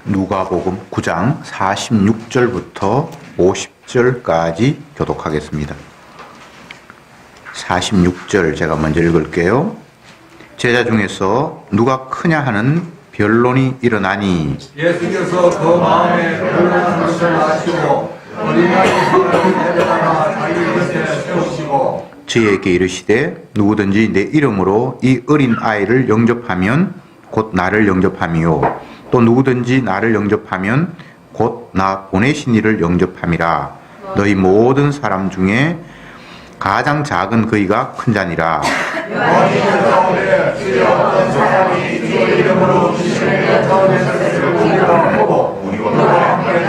누가복음 9장 46절부터 50절까지 교독하겠습니다. 46절 제가 먼저 읽을게요. 제자 중에서 누가 크냐 하는 변론이 일어나니 예수께서 그 마음에 변론하는 것을 아시고 어린아이 하나를 데려다가 자기 곁에 세우시고 저희에게 이르시되 누구든지 내 이름으로 이 어린 아이를 영접하면 곧 나를 영접함이요 또 누구든지 나를 영접하면 곧 나 보내신 이를 영접함이라. 너희 모든 사람 중에 가장 작은 그이가 큰 자니라. 너희들 가운데 주여 어떤 사람이 주의 이름으로 주시는 가운데서 우리가 보고 우리와 함께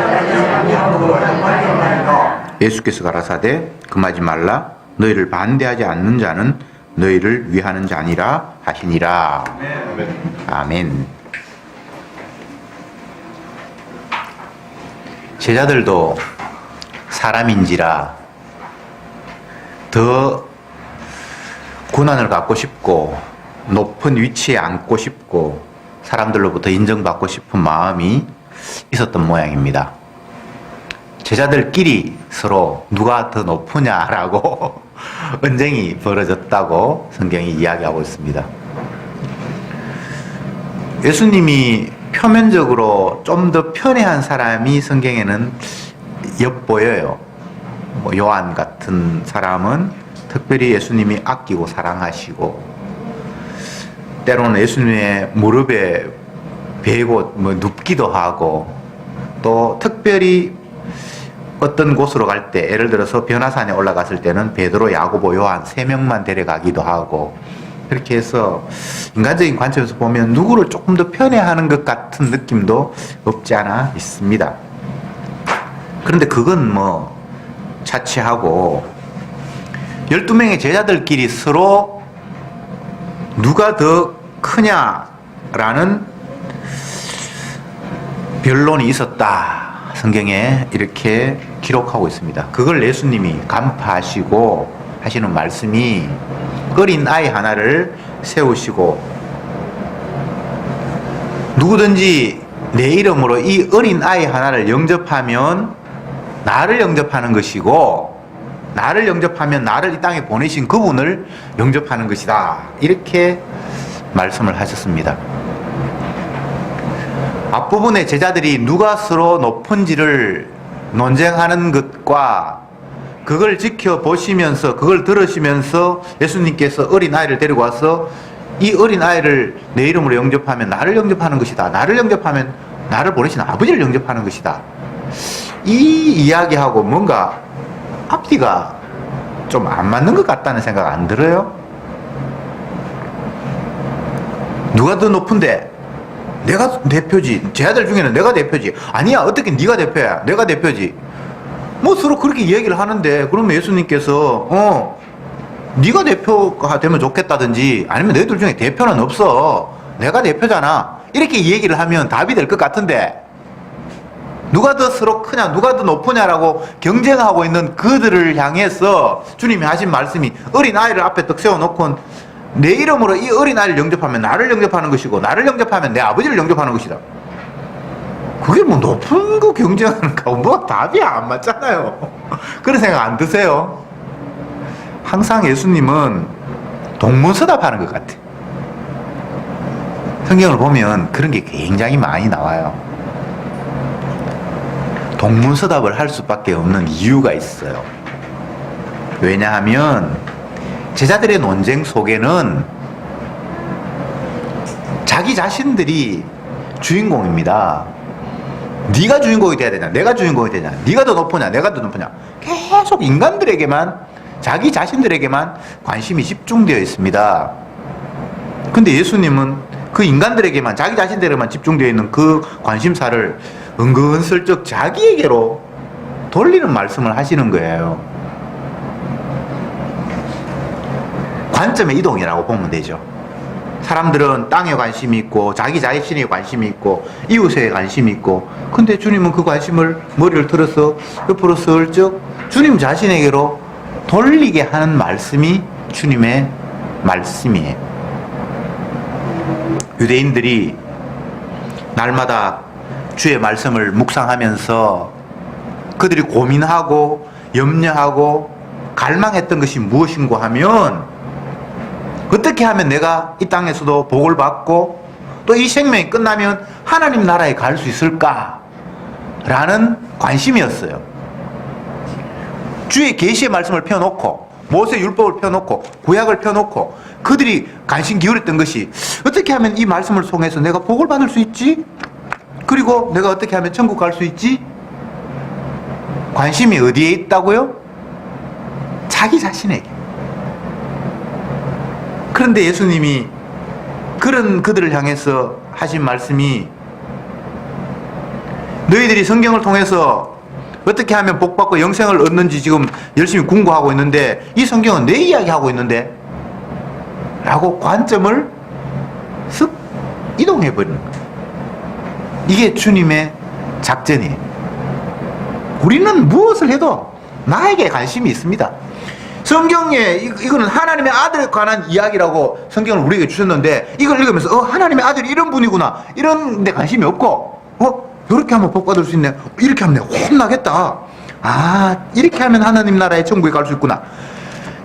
하나님으로 행하리라. 예수께서 가라사대 금하지 말라. 너희를 반대하지 않는 자는 너희를 위하는 자니라 하시니라. 아멘. 제자들도 사람인지라 더 고난을 갖고 싶고 높은 위치에 앉고 싶고 사람들로부터 인정받고 싶은 마음이 있었던 모양입니다. 제자들끼리 서로 누가 더 높으냐라고 언쟁이 벌어졌다고 성경이 이야기하고 있습니다. 예수님이 표면적으로 좀 더 편애한 사람이 성경에는 엿보여요. 요한 같은 사람은 특별히 예수님이 아끼고 사랑하시고 때로는 예수님의 무릎에 베고 눕기도 하고 또 특별히 어떤 곳으로 갈 때 예를 들어서 변화산에 올라갔을 때는 베드로, 야고보, 요한 3명만 데려가기도 하고 그렇게 해서 인간적인 관점에서 보면 누구를 조금 더 편애하는 것 같은 느낌도 없지 않아 있습니다. 그런데 그건 차치하고 12명의 제자들끼리 서로 누가 더 크냐라는 변론이 있었다. 성경에 이렇게 기록하고 있습니다. 그걸 예수님이 간파하시고 하시는 말씀이 어린 아이 하나를 세우시고 누구든지 내 이름으로 이 어린 아이 하나를 영접하면 나를 영접하는 것이고 나를 영접하면 나를 이 땅에 보내신 그분을 영접하는 것이다. 이렇게 말씀을 하셨습니다. 앞부분에 제자들이 누가 서로 높은지를 논쟁하는 것과 그걸 지켜보시면서 그걸 들으시면서 예수님께서 어린아이를 데리고 와서 이 어린아이를 내 이름으로 영접하면 나를 영접하는 것이다. 나를 영접하면 나를 보내신 아버지를 영접하는 것이다. 이 이야기하고 뭔가 앞뒤가 좀 안 맞는 것 같다는 생각 안 들어요? 누가 더 높은데? 내가 대표지. 제자들 중에는 내가 대표지. 아니야, 어떻게 네가 대표야? 내가 대표지. 서로 그렇게 얘기를 하는데 그러면 예수님께서 네가 대표가 되면 좋겠다든지 아니면 너희들 중에 대표는 없어. 내가 대표잖아. 이렇게 얘기를 하면 답이 될 것 같은데 누가 더 서로 크냐 누가 더 높으냐라고 경쟁하고 있는 그들을 향해서 주님이 하신 말씀이 어린아이를 앞에 딱 세워놓고 내 이름으로 이 어린아이를 영접하면 나를 영접하는 것이고 나를 영접하면 내 아버지를 영접하는 것이다. 그게 높은 거 경쟁하는 거 답이 안 맞잖아요. 그런 생각 안 드세요? 항상 예수님은 동문서답하는 것 같아. 성경을 보면 그런 게 굉장히 많이 나와요. 동문서답을 할 수밖에 없는 이유가 있어요. 왜냐하면 제자들의 논쟁 속에는 자기 자신들이 주인공입니다. 네가 주인공이 돼야 되냐 내가 주인공이 되냐 네가 더 높으냐 내가 더 높으냐 계속 인간들에게만 자기 자신들에게만 관심이 집중되어 있습니다. 근데 예수님은 그 인간들에게만 자기 자신들에게만 집중되어 있는 그 관심사를 은근슬쩍 자기에게로 돌리는 말씀을 하시는 거예요. 관점의 이동이라고 보면 되죠. 사람들은 땅에 관심이 있고 자기 자신에 관심이 있고 이웃에 관심이 있고 근데 주님은 그 관심을 머리를 틀어서 옆으로 슬쩍 주님 자신에게로 돌리게 하는 말씀이 주님의 말씀이에요. 유대인들이 날마다 주의 말씀을 묵상하면서 그들이 고민하고 염려하고 갈망했던 것이 무엇인가 하면 어떻게 하면 내가 이 땅에서도 복을 받고 또 이 생명이 끝나면 하나님 나라에 갈 수 있을까? 라는 관심이었어요. 주의 계시의 말씀을 펴놓고 모세 율법을 펴놓고 구약을 펴놓고 그들이 관심 기울였던 것이 어떻게 하면 이 말씀을 통해서 내가 복을 받을 수 있지? 그리고 내가 어떻게 하면 천국 갈 수 있지? 관심이 어디에 있다고요? 자기 자신에게. 그런데 예수님이 그런 그들을 향해서 하신 말씀이 너희들이 성경을 통해서 어떻게 하면 복받고 영생을 얻는지 지금 열심히 공부하고 있는데 이 성경은 내 이야기하고 있는데 라고 관점을 쓱 이동해버리는 거예요. 이게 주님의 작전이에요. 우리는 무엇을 해도 나에게 관심이 있습니다. 성경에 이거는 하나님의 아들에 관한 이야기라고 성경을 우리에게 주셨는데 이걸 읽으면서 하나님의 아들이 이런 분이구나 이런 데 관심이 없고 이렇게 하면 복 받을 수 있네 이렇게 하면 내가 혼나겠다 이렇게 하면 하나님 나라의 천국에 갈 수 있구나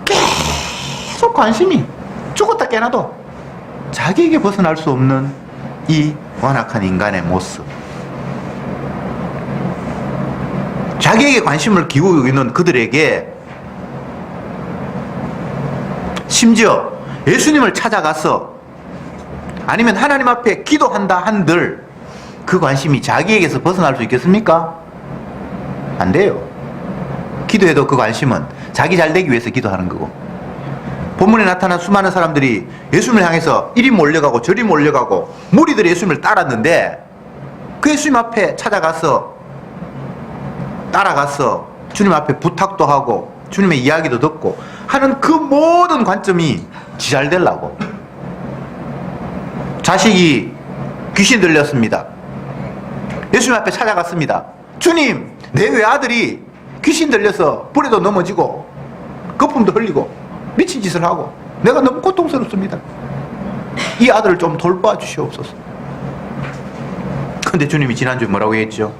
계속 관심이 죽었다 깨나도 자기에게 벗어날 수 없는 이 완악한 인간의 모습, 자기에게 관심을 기울이고 있는 그들에게 심지어 예수님을 찾아가서 아니면 하나님 앞에 기도한다 한들 그 관심이 자기에게서 벗어날 수 있겠습니까? 안 돼요. 기도해도 그 관심은 자기 잘 되기 위해서 기도하는 거고, 본문에 나타난 수많은 사람들이 예수님을 향해서 이리 몰려가고 저리 몰려가고 무리들이 예수님을 따랐는데 그 예수님 앞에 찾아가서 따라가서 주님 앞에 부탁도 하고 주님의 이야기도 듣고 하는 그 모든 관점이 지 잘 되려고. 자식이 귀신 들렸습니다. 예수님 앞에 찾아갔습니다. 주님, 내 외아들이 귀신 들려서 불에도 넘어지고 거품도 흘리고 미친 짓을 하고 내가 너무 고통스럽습니다. 이 아들을 좀 돌봐주시옵소서. 근데 주님이 지난주에 뭐라고 했죠?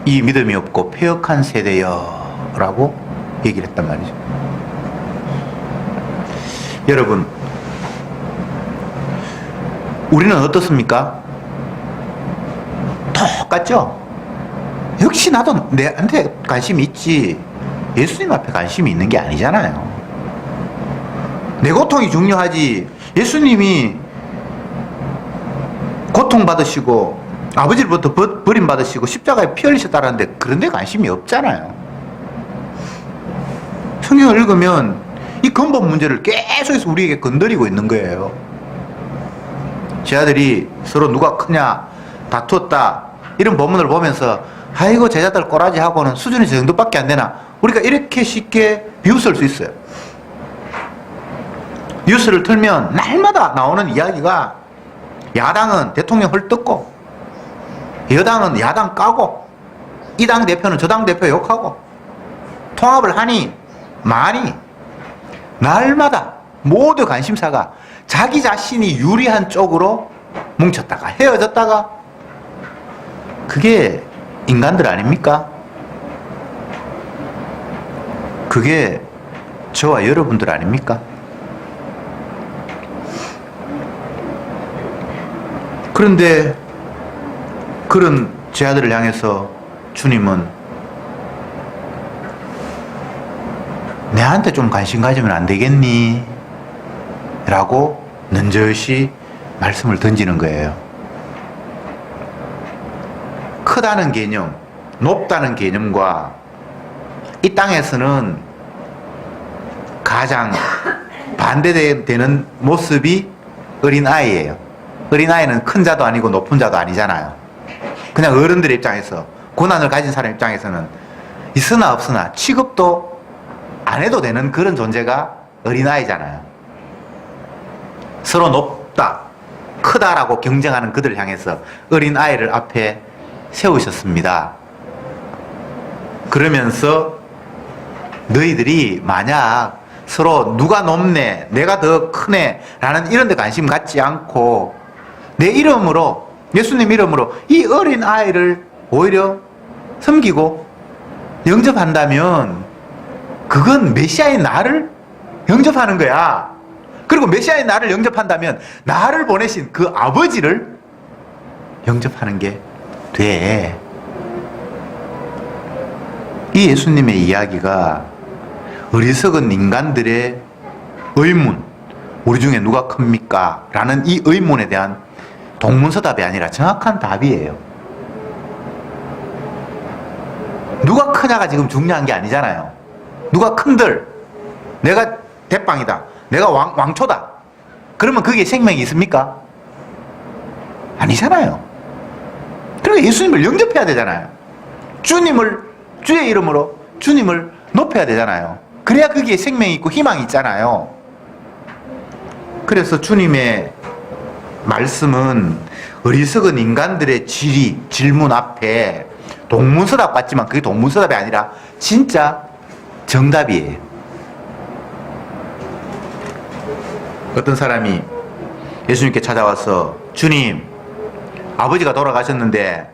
이 믿음이 없고 패역한 세대여 라고 얘기를 했단 말이죠. 여러분, 우리는 어떻습니까? 똑같죠? 역시 나도 내한테 관심이 있지 예수님 앞에 관심이 있는 게 아니잖아요. 내 고통이 중요하지 예수님이 고통받으시고 아버지로부터 버림받으시고 십자가에 피 흘리셨다는데 그런 데 관심이 없잖아요. 성경을 읽으면 이 근본 문제를 계속해서 우리에게 건드리고 있는 거예요. 제 아들이 서로 누가 크냐 다투었다 이런 본문을 보면서 아이고 제자들 꼬라지하고는 수준이 저 정도밖에 안 되나, 우리가 이렇게 쉽게 비웃을 수 있어요. 뉴스를 틀면 날마다 나오는 이야기가 야당은 대통령 헐뜯고 여당은 야당 까고 이 당 대표는 저 당 대표 욕하고 통합을 하니 많이 날마다 모두 관심사가 자기 자신이 유리한 쪽으로 뭉쳤다가 헤어졌다가, 그게 인간들 아닙니까? 그게 저와 여러분들 아닙니까? 그런데 그런 제 아들을 향해서 주님은 내한테 좀 관심 가지면 안 되겠니? 라고 넌저시 말씀을 던지는 거예요. 크다는 개념, 높다는 개념과 이 땅에서는 가장 반대되는 모습이 어린아이예요. 어린아이는 큰 자도 아니고 높은 자도 아니잖아요. 그냥 어른들의 입장에서, 고난을 가진 사람 입장에서는 있으나 없으나 취급도 안 해도 되는 그런 존재가 어린아이잖아요. 서로 높다, 크다라고 경쟁하는 그들을 향해서 어린아이를 앞에 세우셨습니다. 그러면서 너희들이 만약 서로 누가 높네, 내가 더 크네 라는 이런 데 관심 갖지 않고 내 이름으로 예수님 이름으로 이 어린 아이를 오히려 섬기고 영접한다면 그건 메시아의 나를 영접하는 거야. 그리고 메시아의 나를 영접한다면 나를 보내신 그 아버지를 영접하는 게 돼. 이 예수님의 이야기가 어리석은 인간들의 의문, 우리 중에 누가 큽니까? 라는 이 의문에 대한 동문서답이 아니라 정확한 답이에요. 누가 크냐가 지금 중요한 게 아니잖아요. 누가 큰들, 내가 대빵이다, 내가 왕초다, 그러면 그게 생명이 있습니까? 아니잖아요. 그러니까 예수님을 영접해야 되잖아요. 주의 이름으로 주님을 높여야 되잖아요. 그래야 거기에 생명이 있고 희망이 있잖아요. 그래서 주님의 말씀은 어리석은 인간들의 질문 앞에 동문서답 같지만 그게 동문서답이 아니라 진짜 정답이에요. 어떤 사람이 예수님께 찾아와서 주님, 아버지가 돌아가셨는데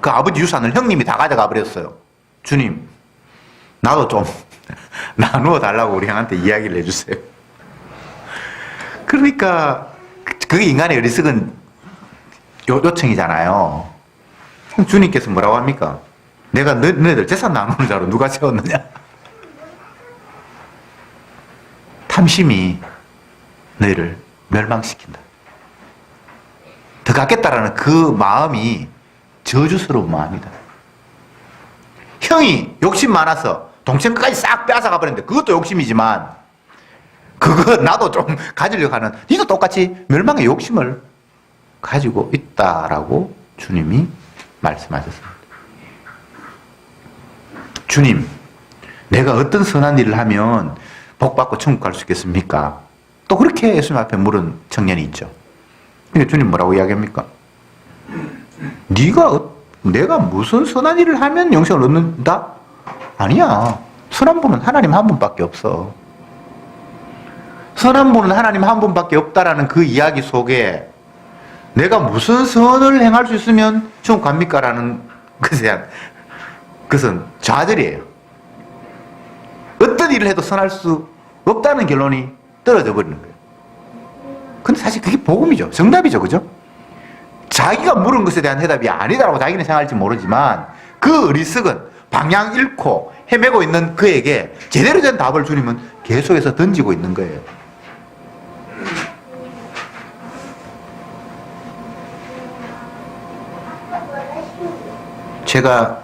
그 아버지 유산을 형님이 다 가져가 버렸어요. 주님, 나도 좀 나누어 달라고 우리 형한테 이야기를 해주세요. 그러니까 그게 인간의 어리석은 요청이잖아요. 주님께서 뭐라고 합니까? 내가 너희들 재산 나누는 자로 누가 세웠느냐? 탐심이 너희를 멸망시킨다. 더 갖겠다라는 그 마음이 저주스러운 마음이다. 형이 욕심 많아서 동생 끝까지 싹 빼앗아가 버렸는데 그것도 욕심이지만 그거 나도 좀 가지려고 하는 니도 똑같이 멸망의 욕심을 가지고 있다라고 주님이 말씀하셨습니다. 주님, 내가 어떤 선한 일을 하면 복받고 천국 갈 수 있겠습니까? 또 그렇게 예수님 앞에 물은 청년이 있죠. 근데 주님 뭐라고 이야기합니까? 내가 무슨 선한 일을 하면 영생을 얻는다? 아니야. 선한 분은 하나님 한 분밖에 없어. 선한 분은 하나님 한 분밖에 없다라는 그 이야기 속에 내가 무슨 선을 행할 수 있으면 천국 갑니까? 라는 것에 대한 그것은 좌절이에요. 어떤 일을 해도 선할 수 없다는 결론이 떨어져 버리는 거예요. 근데 사실 그게 복음이죠. 정답이죠. 그죠? 자기가 물은 것에 대한 해답이 아니다라고 자기는 생각할지 모르지만 그 어리석은 방향 잃고 헤매고 있는 그에게 제대로 된 답을 주님은 계속해서 던지고 있는 거예요. 제가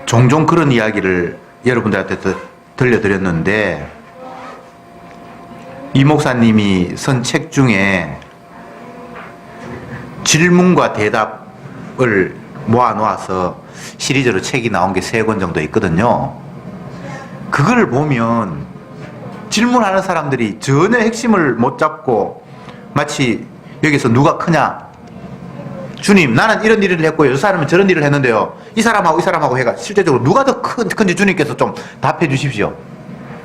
종종 그런 이야기를 여러분들한테 들려드렸는데 이 목사님이 쓴 책 중에 질문과 대답을 모아놓아서 시리즈로 책이 나온 게 3권 정도 있거든요. 그걸 보면 질문하는 사람들이 전혀 핵심을 못 잡고 마치 여기서 누가 크냐, 주님 나는 이런 일을 했고요, 이 사람은 저런 일을 했는데요, 이 사람하고 해가 실제적으로 누가 더 큰지 주님께서 좀 답해 주십시오.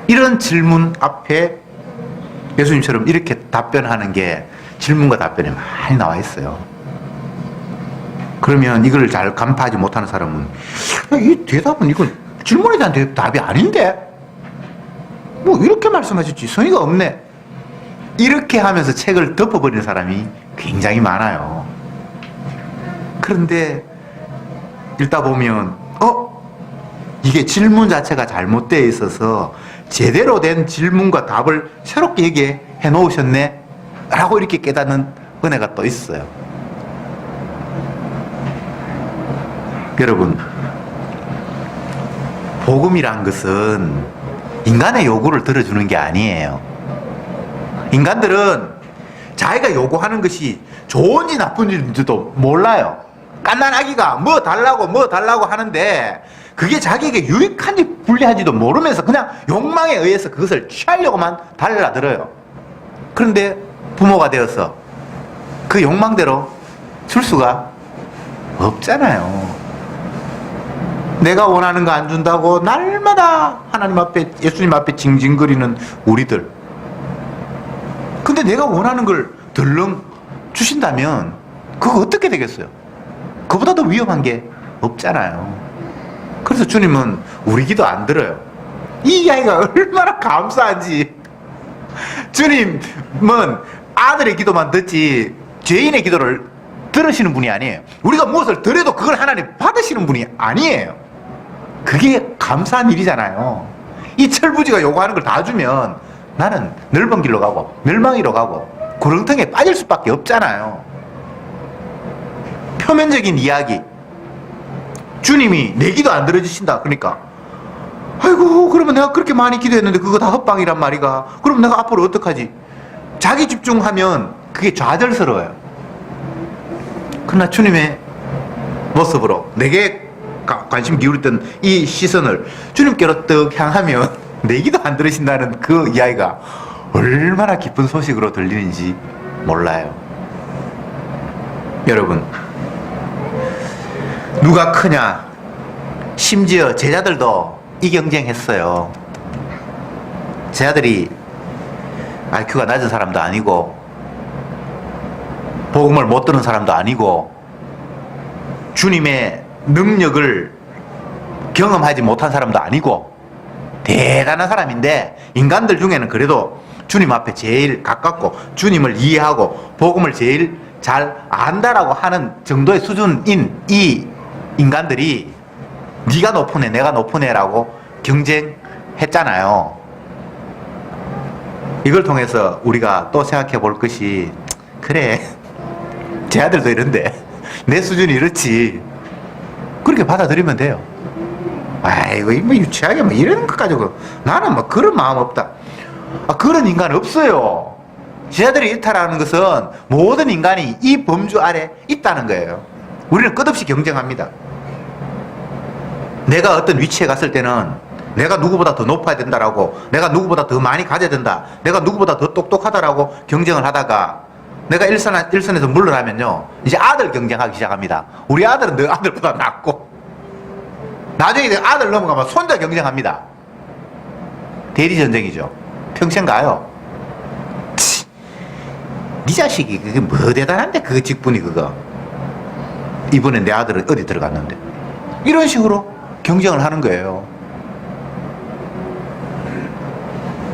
이런 질문 앞에 예수님처럼 이렇게 답변하는 게 질문과 답변에 많이 나와 있어요. 그러면 이걸 잘 간파하지 못하는 사람은 이 대답은 이건 질문에 대한 답이 아닌데 뭐 이렇게 말씀하셨지 성의가 없네, 이렇게 하면서 책을 덮어버리는 사람이 굉장히 많아요. 그런데 읽다 보면 이게 질문 자체가 잘못되어 있어서 제대로 된 질문과 답을 새롭게 얘기해 놓으셨네 라고 이렇게 깨닫는 은혜가 또 있어요. 여러분, 복음이란 것은 인간의 요구를 들어주는 게 아니에요. 인간들은 자기가 요구하는 것이 좋은지 나쁜지도 몰라요. 깐난아기가 뭐 달라고 하는데 그게 자기에게 유익한지 불리한지도 모르면서 그냥 욕망에 의해서 그것을 취하려고만 달라들어요. 그런데 부모가 되어서 그 욕망대로 줄 수가 없잖아요. 내가 원하는 거 안 준다고 날마다 하나님 앞에, 예수님 앞에 징징거리는 우리들. 근데 내가 원하는 걸 덜렁 주신다면 그거 어떻게 되겠어요? 그보다 더 위험한 게 없잖아요. 그래서 주님은 우리 기도 안 들어요. 이 아이가 얼마나 감사한지. 주님은 아들의 기도만 듣지 죄인의 기도를 들으시는 분이 아니에요. 우리가 무엇을 드려도 그걸 하나님 받으시는 분이 아니에요. 그게 감사한 일이잖아요. 이 철부지가 요구하는 걸 다 주면 나는 넓은 길로 가고 멸망이로 가고 구렁텅이에 빠질 수밖에 없잖아요. 표면적인 이야기. 주님이 내 기도 안 들어주신다. 그러니까 아이고 그러면 내가 그렇게 많이 기도했는데 그거 다 헛방이란 말이가. 그럼 내가 앞으로 어떡하지? 자기 집중하면 그게 좌절스러워요. 그러나 주님의 모습으로 내게 관심 기울였던 이 시선을 주님께로 떡 향하면 내 기도 안 들으신다는 그 이야기가 얼마나 기쁜 소식으로 들리는지 몰라요. 여러분, 누가 크냐? 심지어 제자들도 이 경쟁했어요. 제자들이 IQ가 낮은 사람도 아니고 복음을 못 듣는 사람도 아니고 주님의 능력을 경험하지 못한 사람도 아니고 대단한 사람인데 인간들 중에는 그래도 주님 앞에 제일 가깝고 주님을 이해하고 복음을 제일 잘 안다라고 하는 정도의 수준인 이 인간들이 네가 높으네 내가 높으네 라고 경쟁했잖아요. 이걸 통해서 우리가 또 생각해 볼 것이 그래 제 아들도 이런데 내 수준이 이렇지 그렇게 받아들이면 돼요. 아이고 뭐 유치하게 뭐 이런 것 가지고 나는 뭐 그런 마음 없다. 그런 인간 없어요. 제자들이 이탈하는 것은 모든 인간이 이 범주 아래 있다는 거예요. 우리는 끝없이 경쟁합니다. 내가 어떤 위치에 갔을 때는 내가 누구보다 더 높아야 된다라고 내가 누구보다 더 많이 가져야 된다 내가 누구보다 더 똑똑하다라고 경쟁을 하다가 내가 일선에서 물러나면요 이제 아들 경쟁하기 시작합니다. 우리 아들은 너 아들보다 낫고 나중에 내 아들 넘어가면 손자 경쟁합니다. 대리전쟁이죠. 평생 가요. 네 자식이 그게 뭐 대단한데 그 직분이 그거 이번에 내 아들은 어디 들어갔는데 이런 식으로 경쟁을 하는 거예요.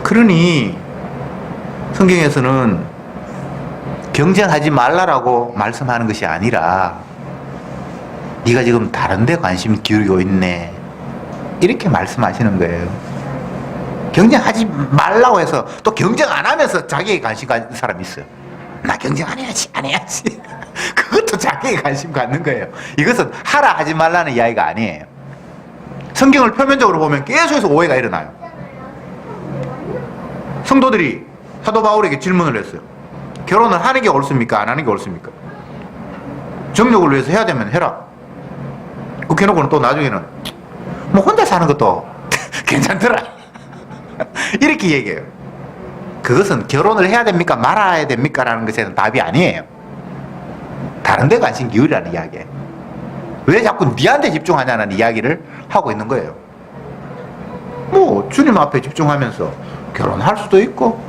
그러니 성경에서는 경쟁하지 말라라고 말씀하는 것이 아니라 네가 지금 다른 데 관심 기울이고 있네 이렇게 말씀하시는 거예요. 경쟁하지 말라고 해서 또 경쟁 안 하면서 자기에게 관심 가진 사람이 있어요. 나 경쟁 안 해야지 그것도 자기에게 관심 갖는 거예요. 이것은 하라 하지 말라는 이야기가 아니에요. 성경을 표면적으로 보면 계속해서 오해가 일어나요. 성도들이 사도 바울에게 질문을 했어요. 결혼을 하는 게 옳습니까? 안 하는 게 옳습니까? 정력을 위해서 해야 되면 해라. 그렇게 해놓고는 또 나중에는 뭐 혼자 사는 것도 괜찮더라 이렇게 얘기해요. 그것은 결혼을 해야 됩니까? 말아야 됩니까? 라는 것에는 답이 아니에요. 다른 데 관심 기울이라는 이야기예요. 왜 자꾸 니한테 집중하냐는 이야기를 하고 있는 거예요. 뭐 주님 앞에 집중하면서 결혼할 수도 있고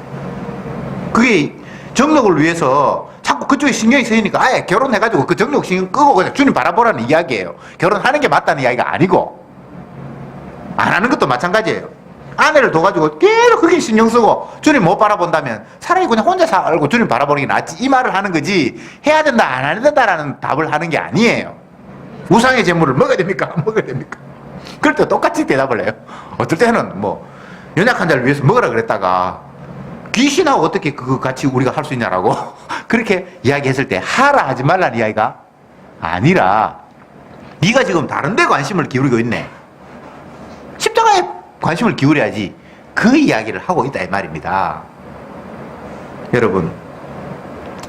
그게 정력을 위해서 자꾸 그쪽에 신경이 쓰이니까 아예 결혼해가지고 그 정력 신경 끄고 그냥 주님 바라보라는 이야기예요. 결혼하는 게 맞다는 이야기가 아니고 안 하는 것도 마찬가지예요. 아내를 둬가지고 계속 그게 신경 쓰고 주님 못 바라본다면 차라리 그냥 혼자 살고 주님 바라보는 게 낫지 이 말을 하는 거지 해야 된다 안 해야 된다라는 답을 하는 게 아니에요. 우상의 제물을 먹어야 됩니까? 안 먹어야 됩니까? 그럴 때 똑같이 대답을 해요. 어떨 때는 뭐 연약한 자를 위해서 먹으라 그랬다가 귀신하고 어떻게 그거 같이 우리가 할 수 있냐라고 그렇게 이야기했을 때 하라 하지 말라는 이야기가 아니라 네가 지금 다른 데 관심을 기울이고 있네. 십자가에 관심을 기울여야지 그 이야기를 하고 있다 이 말입니다. 여러분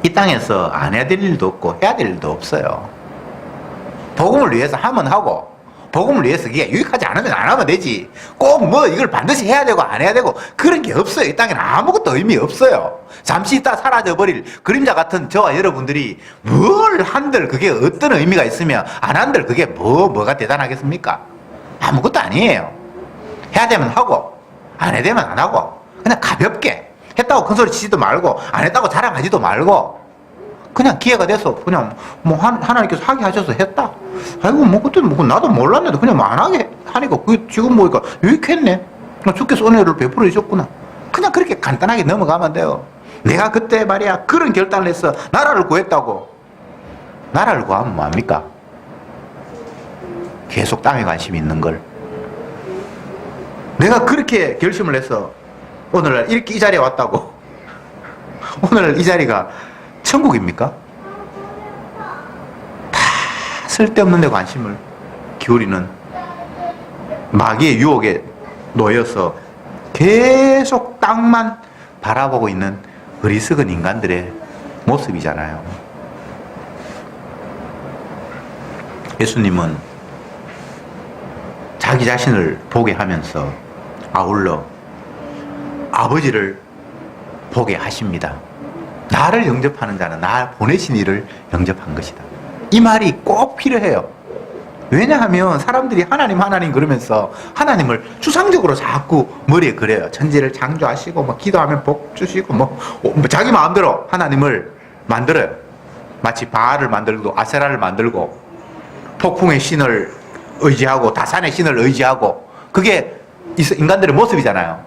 이 땅에서 안 해야 될 일도 없고 해야 될 일도 없어요. 복음을 위해서 하면 하고 복음을 위해서 그게 유익하지 않으면 안 하면 되지. 꼭 뭐 이걸 반드시 해야 되고 안 해야 되고 그런 게 없어요. 이 땅에는 아무것도 의미 없어요. 잠시 있다 사라져버릴 그림자 같은 저와 여러분들이 뭘 한들 그게 어떤 의미가 있으면 안 한들 그게 뭐가 대단하겠습니까? 아무것도 아니에요. 해야 되면 하고 안 해야 되면 안 하고 그냥 가볍게 했다고 큰소리 치지도 말고 안 했다고 자랑하지도 말고 그냥 기회가 돼서 그냥 뭐 하나님께서 하게 하셔서 했다. 아이고 뭐 그때 뭐 나도 몰랐는데 그냥 뭐 안 하게 하니까 그 지금 보니까 유익했네. 주께서 은혜를 베풀어 주셨구나. 그냥 그렇게 간단하게 넘어가면 돼요. 내가 그때 말이야 그런 결단을 해서 나라를 구했다고. 나라를 구하면 뭐합니까? 계속 땅에 관심이 있는 걸. 내가 그렇게 결심을 해서 오늘날 이렇게 이 자리에 왔다고. 오늘날 이 자리가 천국입니까? 다 쓸데없는 데 관심을 기울이는 마귀의 유혹에 놓여서 계속 땅만 바라보고 있는 어리석은 인간들의 모습이잖아요. 예수님은 자기 자신을 보게 하면서 아울러 아버지를 보게 하십니다. 나를 영접하는 자는 나 보내신 이를 영접한 것이다. 이 말이 꼭 필요해요. 왜냐하면 사람들이 하나님 하나님 그러면서 하나님을 추상적으로 자꾸 머리에 그려요. 천지를 창조하시고 뭐 기도하면 복 주시고 뭐 자기 마음대로 하나님을 만들어요. 마치 바알을 만들고 아세라를 만들고 폭풍의 신을 의지하고 다산의 신을 의지하고 그게 인간들의 모습이잖아요.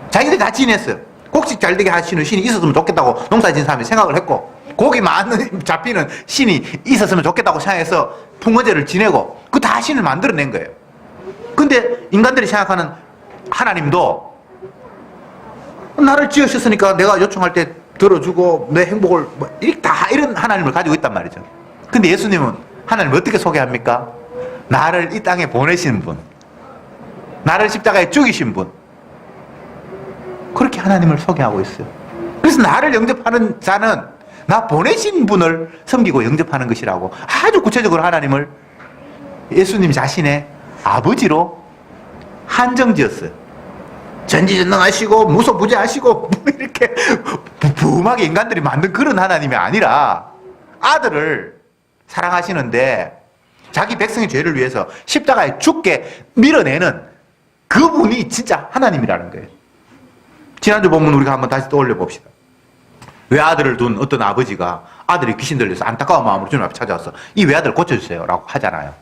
자기들이 다 지냈어요. 곡식 잘 되게 하시는 신이 있었으면 좋겠다고 농사진 사람이 생각을 했고 고기 많은 잡히는 신이 있었으면 좋겠다고 생각해서 풍어제를 지내고 그 다 신을 만들어낸 거예요. 근데 인간들이 생각하는 하나님도 나를 지으셨으니까 내가 요청할 때 들어주고 내 행복을 다 이런 하나님을 가지고 있단 말이죠. 근데 예수님은 하나님을 어떻게 소개합니까? 나를 이 땅에 보내신 분, 나를 십자가에 죽이신 분, 그렇게 하나님을 소개하고 있어요. 그래서 나를 영접하는 자는 나 보내신 분을 섬기고 영접하는 것이라고 아주 구체적으로 하나님을 예수님 자신의 아버지로 한정지었어요. 전지전능하시고 무소부재하시고 뭐 이렇게 부음하게 인간들이 만든 그런 하나님이 아니라 아들을 사랑하시는데 자기 백성의 죄를 위해서 십자가에 죽게 밀어내는 그분이 진짜 하나님이라는 거예요. 지난주 본문 우리가 한번 다시 떠올려 봅시다. 외아들을 둔 어떤 아버지가 아들이 귀신 들려서 안타까운 마음으로 주님 앞에 찾아와서 이 외아들을 고쳐주세요 라고 하잖아요.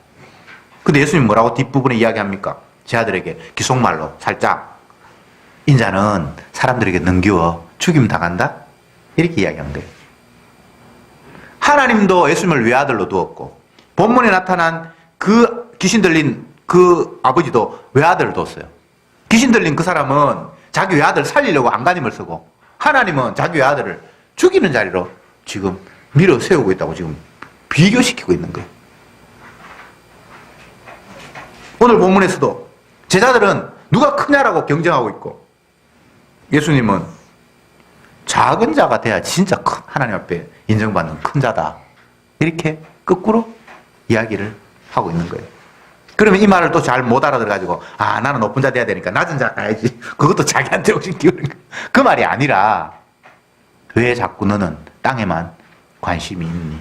근데 예수님 뭐라고 뒷부분에 이야기합니까? 제 아들에게 기속말로 살짝 인자는 사람들에게 넘기워 죽임 당한다? 이렇게 이야기한 거예요. 하나님도 예수님을 외아들로 두었고 본문에 나타난 그 귀신 들린 그 아버지도 외아들을 뒀어요. 귀신 들린 그 사람은 자기 외아들 살리려고 안간힘을 쓰고 하나님은 자기 외아들을 죽이는 자리로 지금 밀어 세우고 있다고 지금 비교시키고 있는 거예요. 오늘 본문에서도 제자들은 누가 크냐라고 경쟁하고 있고 예수님은 작은 자가 돼야 진짜 큰 하나님 앞에 인정받는 큰 자다. 이렇게 거꾸로 이야기를 하고 있는 거예요. 그러면 이 말을 또 잘 못 알아들어가지고 나는 높은 자 돼야 되니까 낮은 자 가야지. 그것도 자기한테 오신 기울인 거예요. 그 말이 아니라 왜 자꾸 너는 땅에만 관심이 있니?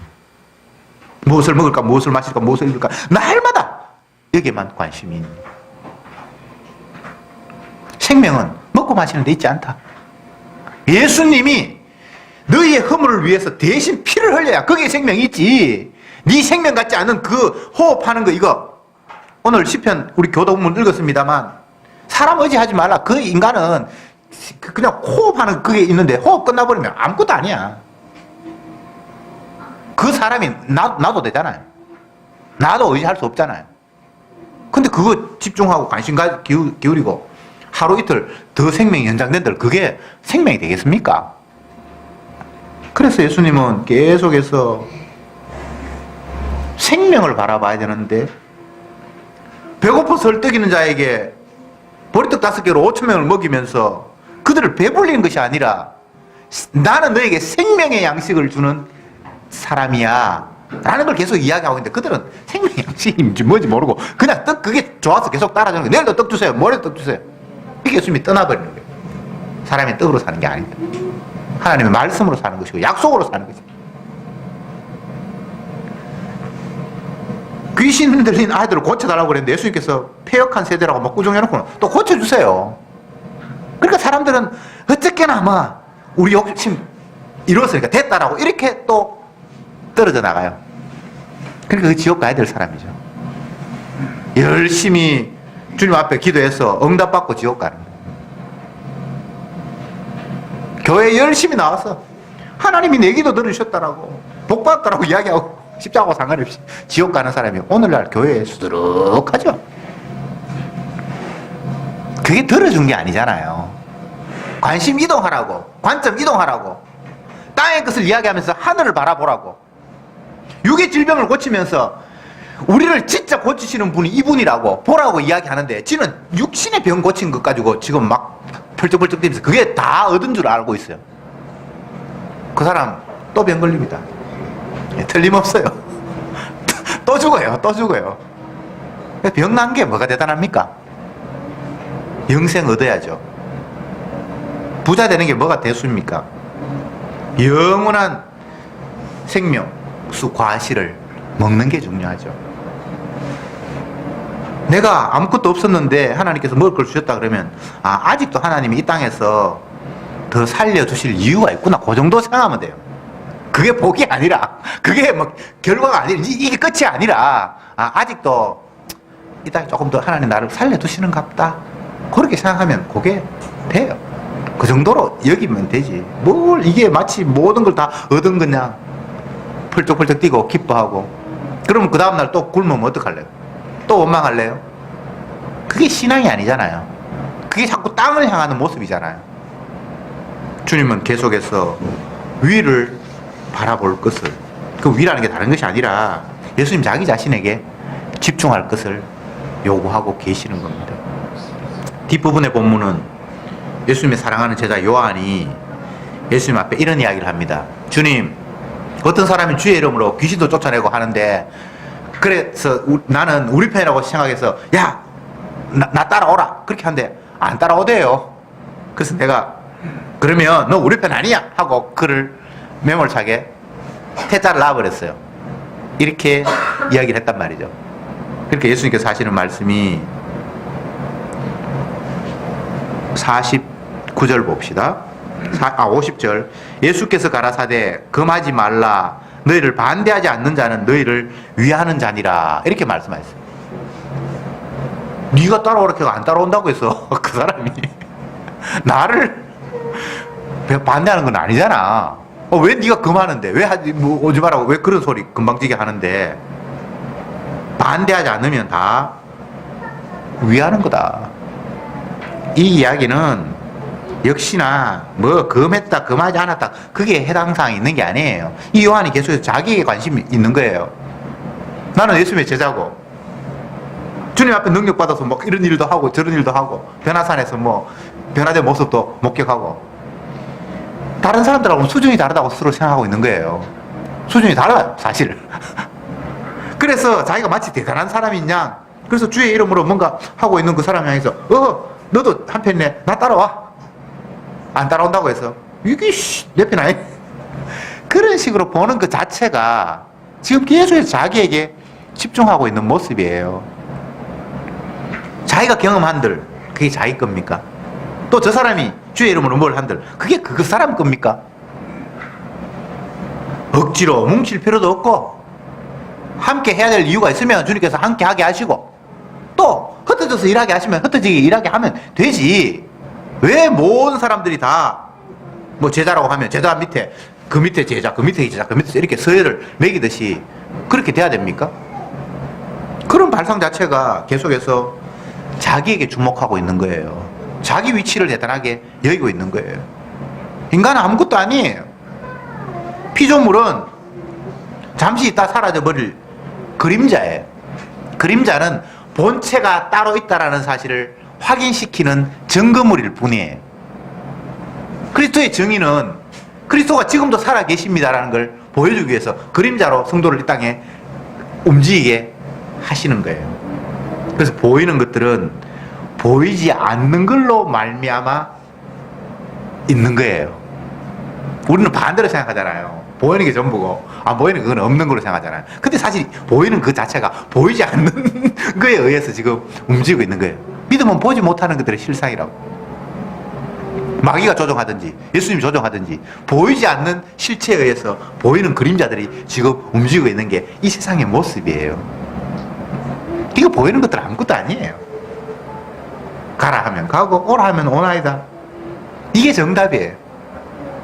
무엇을 먹을까 무엇을 마실까 무엇을 입을까 날마다 여기에만 관심이 있니? 생명은 먹고 마시는 데 있지 않다. 예수님이 너희의 허물을 위해서 대신 피를 흘려야 거기에 생명이 있지. 네 생명 같지 않은 그 호흡하는 거 이거 오늘 시편 우리 교도문 읽었습니다만 사람 의지하지 말라. 그 인간은 그냥 호흡하는 그게 있는데 호흡 끝나버리면 아무것도 아니야. 그 사람이 나도 되잖아요. 나도 의지할 수 없잖아요. 근데 그거 집중하고 관심 기울이고 하루 이틀 더 생명이 연장된들 그게 생명이 되겠습니까? 그래서 예수님은 계속해서 생명을 바라봐야 되는데 배고파서 헐떡이는 자에게 보리떡 5개로 5,000명을 먹이면서 그들을 배불리는 것이 아니라 나는 너에게 생명의 양식을 주는 사람이야 라는 걸 계속 이야기하고 있는데 그들은 생명의 양식인지 뭔지 모르고 그냥 떡 그게 좋아서 계속 따라주는 거예요. 내일도 떡 주세요. 모레도 떡 주세요. 이게 예수님이 떠나버리는 거예요. 사람이 떡으로 사는 게 아니다. 하나님의 말씀으로 사는 것이고 약속으로 사는 것이고 귀신 들린 아이들을 고쳐달라고 그랬는데 예수님께서 폐역한 세대라고 막 꾸중해놓고는 또 고쳐주세요. 그러니까 사람들은 어쨌게나마 우리 욕심 이뤘으니까 됐다라고 이렇게 또 떨어져 나가요. 그러니까 그 지옥 가야 될 사람이죠. 열심히 주님 앞에 기도해서 응답받고 지옥 가는 거예요. 교회 열심히 나와서 하나님이 내 기도 들으셨다라고 복받았다라고 이야기하고 십자가하고 상관없이 지옥 가는 사람이 오늘날 교회에 수두룩하죠. 그게 들어준 게 아니잖아요. 관심 이동하라고, 관점 이동하라고, 땅의 것을 이야기하면서 하늘을 바라보라고, 육의 질병을 고치면서 우리를 진짜 고치시는 분이 이분이라고 보라고 이야기하는데 지는 육신의 병 고친 것 가지고 지금 막 펄쩍펄쩍 뛰면서 그게 다 얻은 줄 알고 있어요. 그 사람 또 병 걸립니다. 틀림없어요. 또 죽어요. 또 죽어요. 병 난 게 뭐가 대단합니까? 영생 얻어야죠. 부자 되는 게 뭐가 대수입니까? 영원한 생명수 과실을 먹는 게 중요하죠. 내가 아무것도 없었는데 하나님께서 먹을 걸 주셨다 그러면 아직도 하나님이 이 땅에서 더 살려주실 이유가 있구나, 그 정도 생각하면 돼요. 그게 복이 아니라, 그게 뭐 결과가 아니라, 이게 끝이 아니라 아직도 이 땅에 조금 더 하나님 나를 살려두시는갑다, 그렇게 생각하면 그게 돼요. 그 정도로 여기면 되지. 뭘 이게 마치 모든 걸 다 얻은 거냐, 펄쩍펄쩍 뛰고 기뻐하고 그러면 그 다음날 또 굶으면 어떡할래요? 또 원망할래요? 그게 신앙이 아니잖아요. 그게 자꾸 땅을 향하는 모습이잖아요. 주님은 계속해서 위를 바라볼 것을, 그 위라는 게 다른 것이 아니라 예수님 자기 자신에게 집중할 것을 요구하고 계시는 겁니다. 뒷부분의 본문은 예수님의 사랑하는 제자 요한이 예수님 앞에 이런 이야기를 합니다. 주님, 어떤 사람이 주의 이름으로 귀신도 쫓아내고 하는데, 그래서 나는 우리 편이라고 생각해서 야, 나 따라오라 그렇게 하는데 안 따라오대요. 그래서 내가 그러면 너 우리 편 아니야 하고 그를 매몰차게 퇴짜를 놔버렸어요. 이렇게 이야기를 했단 말이죠. 그러니까 예수님께서 하시는 말씀이 49절 봅시다. 50절. 예수께서 가라사대 금하지 말라, 너희를 반대하지 않는 자는 너희를 위하는 자니라, 이렇게 말씀하셨어요. 네가 따라오라 해서 안 따라온다고 해서 그 사람이 나를 반대하는 건 아니잖아. 왜 네가 금하는데, 왜 하지, 뭐 오지 말라고 왜 그런 소리 금방지게 하는데, 반대하지 않으면 다 위하는 거다. 이 이야기는 역시나 뭐 금했다 금하지 않았다 그게 해당 사항이 있는 게 아니에요. 이 요한이 계속해서 자기에게 관심이 있는 거예요. 나는 예수님의 제자고 주님 앞에 능력 받아서 뭐 이런 일도 하고 저런 일도 하고 변화산에서 뭐 변화된 모습도 목격하고, 다른 사람들하고는 수준이 다르다고 스스로 생각하고 있는 거예요. 수준이 달라요 사실. 그래서 자기가 마치 대단한 사람인 양, 그래서 주의 이름으로 뭔가 하고 있는 그 사람 향해서 너도 한편이네, 나 따라와. 안 따라온다고 해서 이게 내 편 아니, 그런 식으로 보는 그 자체가 지금 계속해서 자기에게 집중하고 있는 모습이에요. 자기가 경험한들 그게 자기 겁니까? 또 저 사람이 주의 이름으로 뭘 한들 그게 그 사람 겁니까? 억지로 뭉칠 필요도 없고, 함께 해야 될 이유가 있으면 주님께서 함께 하게 하시고, 또 흩어져서 일하게 하시면 흩어지게 일하게 하면 되지. 왜 모든 사람들이 다 뭐 제자라고 하면 제자 밑에 그 밑에 제자, 그 밑에 제자, 그 밑에 이렇게 서열을 매기듯이 그렇게 돼야 됩니까? 그런 발상 자체가 계속해서 자기에게 주목하고 있는 거예요. 자기 위치를 대단하게 여기고 있는 거예요. 인간은 아무것도 아니에요. 피조물은 잠시 있다 사라져버릴 그림자예요. 그림자는 본체가 따로 있다는 사실을 확인시키는 증거물일 뿐이에요. 그리스도의 정의는 그리스도가 지금도 살아계십니다라는 걸 보여주기 위해서 그림자로 성도를 이 땅에 움직이게 하시는 거예요. 그래서 보이는 것들은 보이지 않는 걸로 말미암아 있는 거예요. 우리는 반대로 생각하잖아요. 보이는 게 전부고 안 보이는 그건 없는 걸로 생각하잖아요. 근데 사실 보이는 그 자체가 보이지 않는 거에 의해서 지금 움직이고 있는 거예요. 믿음은 보지 못하는 것들의 실상이라고. 마귀가 조종하든지 예수님이 조종하든지 보이지 않는 실체에 의해서 보이는 그림자들이 지금 움직이고 있는 게 이 세상의 모습이에요. 이거 보이는 것들 아무것도 아니에요. 가라 하면 가고 오라 하면 오나이다. 이게 정답이에요.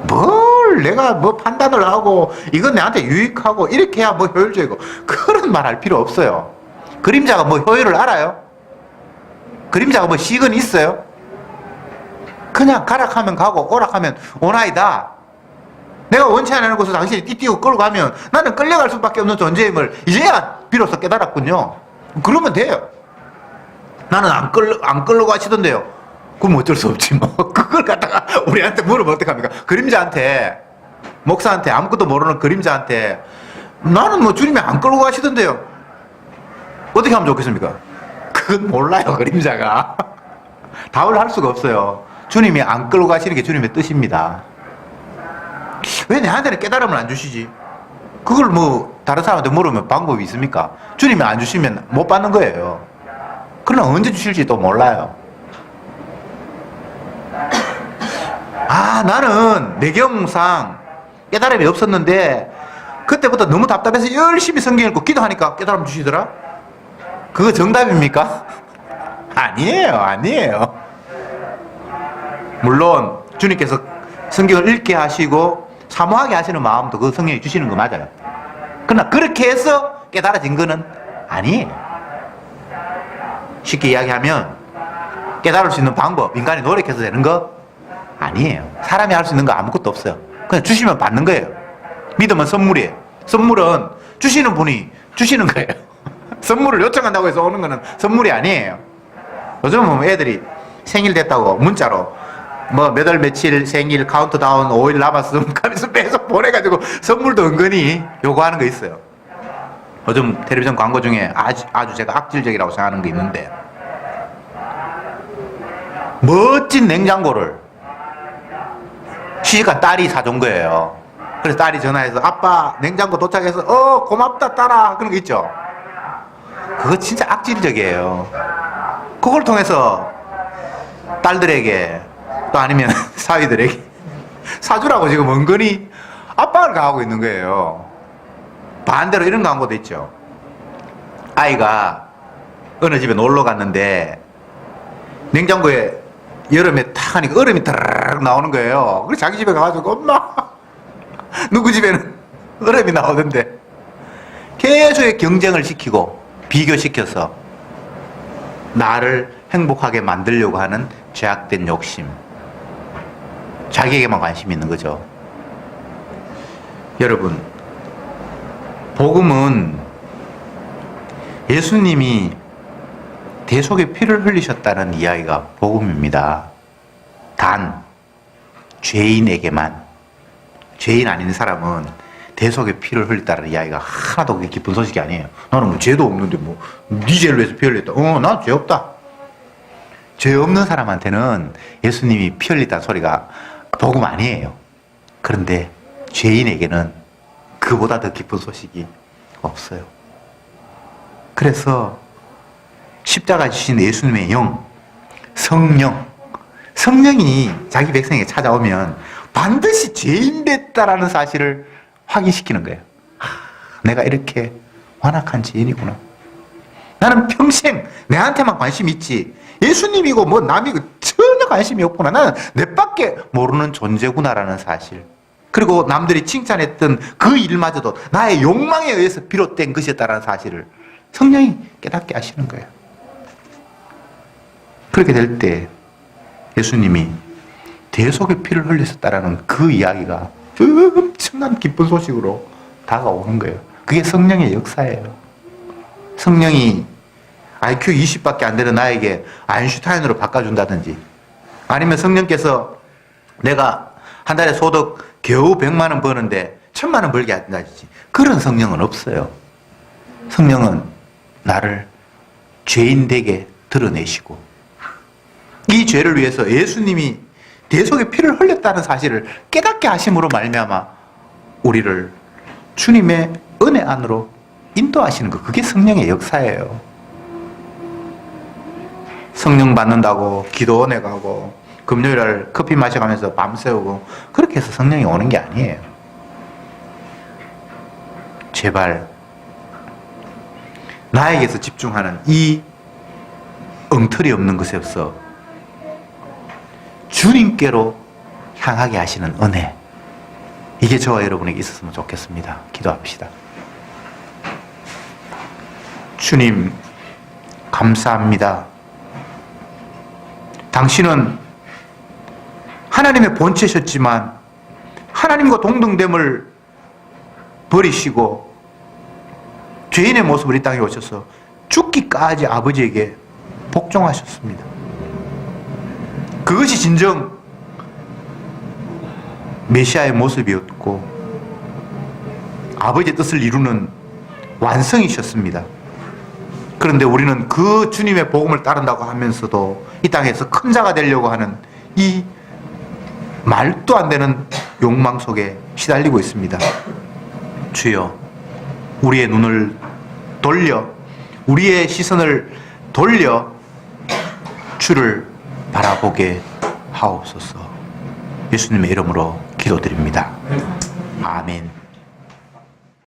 뭘 내가 뭐 판단을 하고 이건 내한테 유익하고 이렇게 해야 뭐 효율적이고 그런 말 할 필요 없어요. 그림자가 뭐 효율을 알아요? 그림자가 뭐 식은 있어요? 그냥 가라 하면 가고 오라 하면 오나이다. 내가 원치 않는 곳에서 당신이 띠띠고 끌고 가면 나는 끌려갈 수밖에 없는 존재임을 이제야 비로소 깨달았군요. 그러면 돼요. 나는 안 끌려고 하시던데요. 그럼 어쩔 수 없지 뭐. 그걸 갖다가 우리한테 물으면 어떡합니까? 그림자한테, 목사한테, 아무것도 모르는 그림자한테 나는 뭐 주님이 안 끌고 가시던데요. 어떻게 하면 좋겠습니까? 그건 몰라요, 그림자가. 답을 할 수가 없어요. 주님이 안 끌고 가시는 게 주님의 뜻입니다. 왜 내한테는 깨달음을 안 주시지? 그걸 뭐 다른 사람한테 물으면 방법이 있습니까? 주님이 안 주시면 못 받는 거예요. 그러나 언제 주실지 또 몰라요. 아, 나는 내경상 깨달음이 없었는데 그때부터 너무 답답해서 열심히 성경 읽고 기도하니까 깨달음 주시더라? 그거 정답입니까? 아니에요. 물론 주님께서 성경을 읽게 하시고 사모하게 하시는 마음도 그 성령이 주시는 거 맞아요. 그러나 그렇게 해서 깨달아진 거는 아니에요. 쉽게 이야기하면 깨달을 수 있는 방법, 인간이 노력해서 되는 거 아니에요. 사람이 할 수 있는 거 아무것도 없어요. 그냥 주시면 받는 거예요. 믿음은 선물이에요. 선물은 주시는 분이 주시는 거예요. 선물을 요청한다고 해서 오는 거는 선물이 아니에요. 요즘은 애들이 생일 됐다고 문자로 뭐 몇 월 며칠 생일 카운트다운 5일 남았음 하면서 계속 보내가지고 선물도 은근히 요구하는 거 있어요. 요즘 텔레비전 광고 중에 아주 제가 악질적이라고 생각하는 게 있는데 멋진 냉장고를 시집간 딸이 사준 거예요. 그래서 딸이 전화해서 아빠 냉장고 도착해서 고맙다 딸아 그런 거 있죠. 그거 진짜 악질적이에요. 그걸 통해서 딸들에게 또 아니면 사위들에게 사주라고 지금 은근히 압박을 가하고 있는 거예요. 반대로 이런 광고도 있죠. 아이가 어느 집에 놀러 갔는데 냉장고에 여름에 탁 하니까 얼음이 타르르 나오는 거예요. 그래서 자기 집에 가가지고 엄마 누구 집에는 얼음이 나오던데 계속 경쟁을 시키고 비교시켜서 나를 행복하게 만들려고 하는 죄악된 욕심. 자기에게만 관심이 있는 거죠. 여러분, 복음은 예수님이 대속의 피를 흘리셨다는 이야기가 복음입니다. 단 죄인에게만, 죄인 아닌 사람은 대속의 피를 흘렸다는 이야기가 하나도 그게 기쁜 소식이 아니에요. 나는 뭐 죄도 없는데 뭐 네 죄를 위해서 피 흘렸다. 난 죄 없다. 죄 없는 사람한테는 예수님이 피 흘렸다는 소리가 복음 아니에요. 그런데 죄인에게는 그보다 더 기쁜 소식이 없어요. 그래서 십자가 지신 예수님의 영, 성령이 자기 백성에게 찾아오면 반드시 죄인 됐다라는 사실을 확인시키는 거예요. 내가 이렇게 완악한 죄인이구나. 나는 평생 내한테만 관심이 있지 예수님이고 뭐 남이고 전혀 관심이 없구나. 나는 내밖에 모르는 존재구나라는 사실. 그리고 남들이 칭찬했던 그 일마저도 나의 욕망에 의해서 비롯된 것이었다는 사실을 성령이 깨닫게 하시는 거예요. 그렇게 될 때 예수님이 대속의 피를 흘리셨다라는 그 이야기가 엄청난 기쁜 소식으로 다가오는 거예요. 그게 성령의 역사예요. 성령이 IQ 20밖에 안 되는 나에게 아인슈타인으로 바꿔준다든지 아니면 성령께서 내가 한 달에 소득 겨우 100만 원 버는데 1000만 원 벌게 한다든지 그런 성령은 없어요. 성령은 나를 죄인 되게 드러내시고 이 죄를 위해서 예수님이 대속의 피를 흘렸다는 사실을 깨닫게 하심으로 말미암아 우리를 주님의 은혜 안으로 인도하시는 것, 그게 성령의 역사예요. 성령 받는다고 기도원에 가고 금요일날 커피 마셔가면서 밤새우고 그렇게 해서 성령이 오는 게 아니에요. 제발 나에게서 집중하는 이 엉터리 없는 것에 없어 주님께로 향하게 하시는 은혜, 이게 저와 여러분에게 있었으면 좋겠습니다. 기도합시다. 주님 감사합니다. 당신은 하나님의 본체셨지만 하나님과 동등됨을 버리시고 죄인의 모습을 이 땅에 오셔서 죽기까지 아버지에게 복종하셨습니다. 그것이 진정 메시아의 모습이었고 아버지의 뜻을 이루는 완성이셨습니다. 그런데 우리는 그 주님의 복음을 따른다고 하면서도 이 땅에서 큰 자가 되려고 하는 이 말도 안 되는 욕망 속에 시달리고 있습니다. 주여, 우리의 눈을 돌려, 우리의 시선을 돌려 주를 바라보게 하옵소서. 예수님의 이름으로 기도드립니다. 아멘.